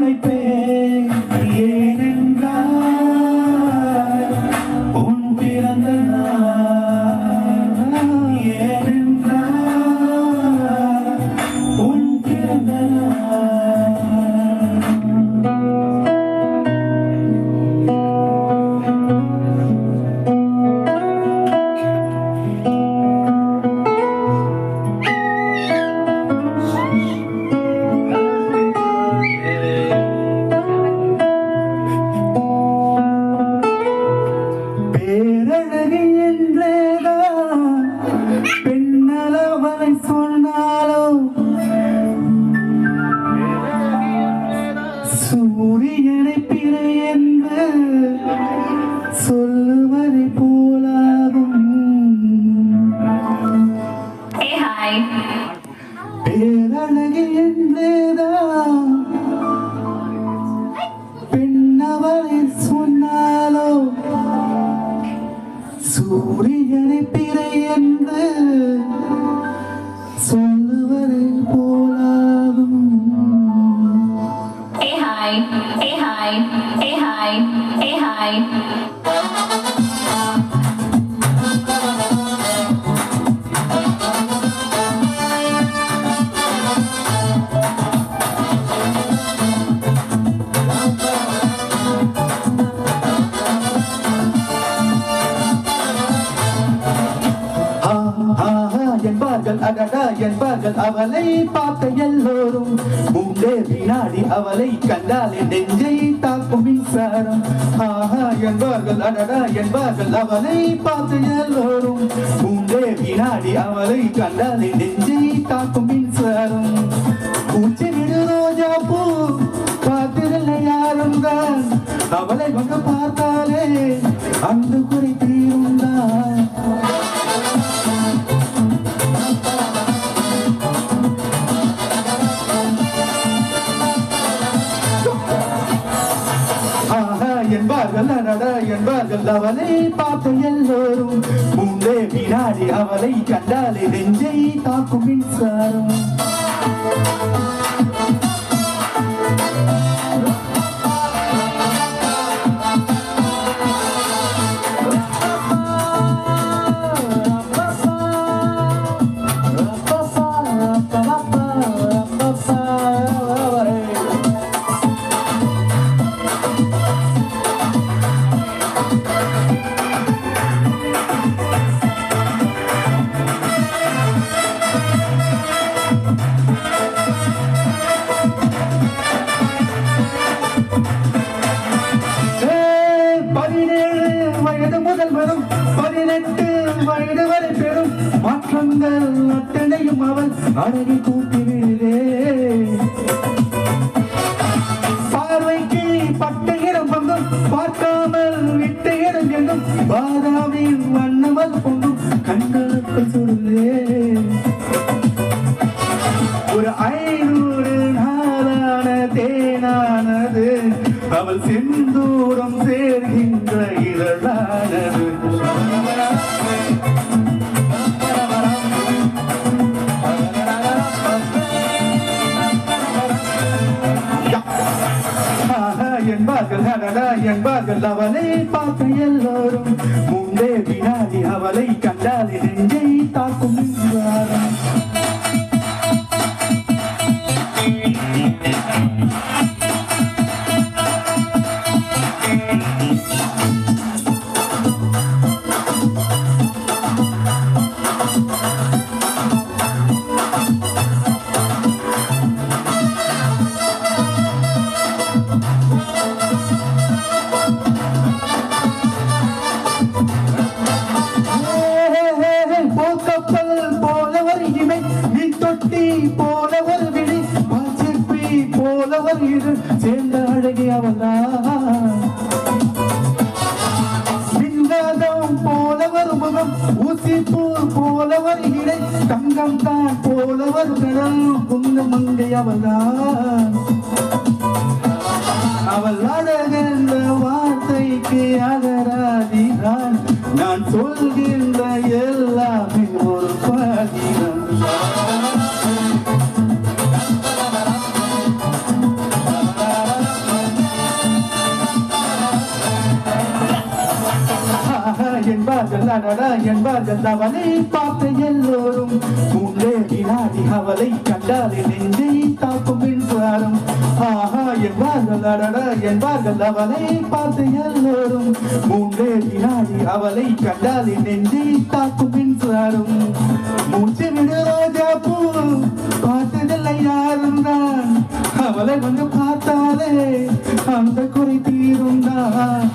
அழைப்பேன் ஏனென்றால் உன் பிறந்த நாள் ஏனென்றால் உன் பிறந்த பேரழகி என்றேதான் பெண்ணளவனை சொன்னாலும் சூரியனை பிறை என்று சொல்லுவதை போலாகும் பேரழகி என்றேதான் பெண்ணவனை சொன்னாலும் சூரியனை பிறை என்று சொல்லுவதை போலாகும் என்பார்கள் அடடா என்பார்கள் அவளை பார்த்த எல்லோரும் மூன்றே வினாடி அவளை கண்டாலே நெஞ்சை தாக்கும் மின்சாரம் ஆஹா என்பார்கள் அடடா என்பார்கள் அவளை பார்த்த எல்லோரும் மூன்றே வினாடி அவளை கண்டாலே நெஞ்சை தாக்கும் மின்சாரம் பூச்சி விடு ரோஜா பூ பார்த்திருந்த யாரும் தான் அவளை வந்து பார்த்தாலே அந்த குறை தீருந்தான் என்பார்கள் அடடா என்பார்கள் அவளை பார்த்த எல்லோரும் மூன்றே வினாடி அவளை கண்டாலே நெஞ்சை தாக்கும் மின்சாரம் முதல் வரும் 18 வயது வரை பெறும் மாற்றங்கள் அத்தனையும் அவள் அழகி கூட்டிவிடுதே பார்வைக்கு பட்ட இடம் பங்கும் பார்க்காமல் விட்ட இடம் எங்கும் பாதாமின் வண்ணமல் பொங்கும் கண்களுக்கு சுடுதே ஒரு 500 நாளான தேனானது அவள் செந்தூரம் சேர்கின்ற இதழானது என்பார்கள் அடடா என்பார்கள் அவளை பார்த்த எல்லோரும் மூன்றே வினாடி அவளை கண்டாலே நெஞ்சை தாக்கும் மின்சாரம் போலவர் விழி பாசிப்பி போலவர் இது சேர்ந்த அழகி அவள்தான் மின்காதம் போலவர் முகம் ஊசிப்பூ போலவர் இடை தங்கம் தான் போலவர் கடல் குந்த மங்கை அவள்தான் அவள் அழகின்ற வார்த்தைக்கு அகராதிதான் நான் சொல்கின்ற எல்லாமே ஒரு பாதிதான் என்பார்கள் அடடா என்பார்கள் அவளை பார்த்த எல்லோரும் மூன்றே வினாடி அவளை கண்டாலே நெஞ்சை தாக்கும் மின்சாரம் ஆஹா என்பார்கள் அடடா என்பார்கள் அவளை பார்த்த எல்லோரும் மூன்றே வினாடி அவளை கண்டாலே நெஞ்சை தாக்கும் மின்சாரம் மூச்சு விடு ரோஜா பூ பார்த்ததில்லை யாரும் தான் அவளை வந்து பார்த்தாலே அந்த குறை தீரும் தான்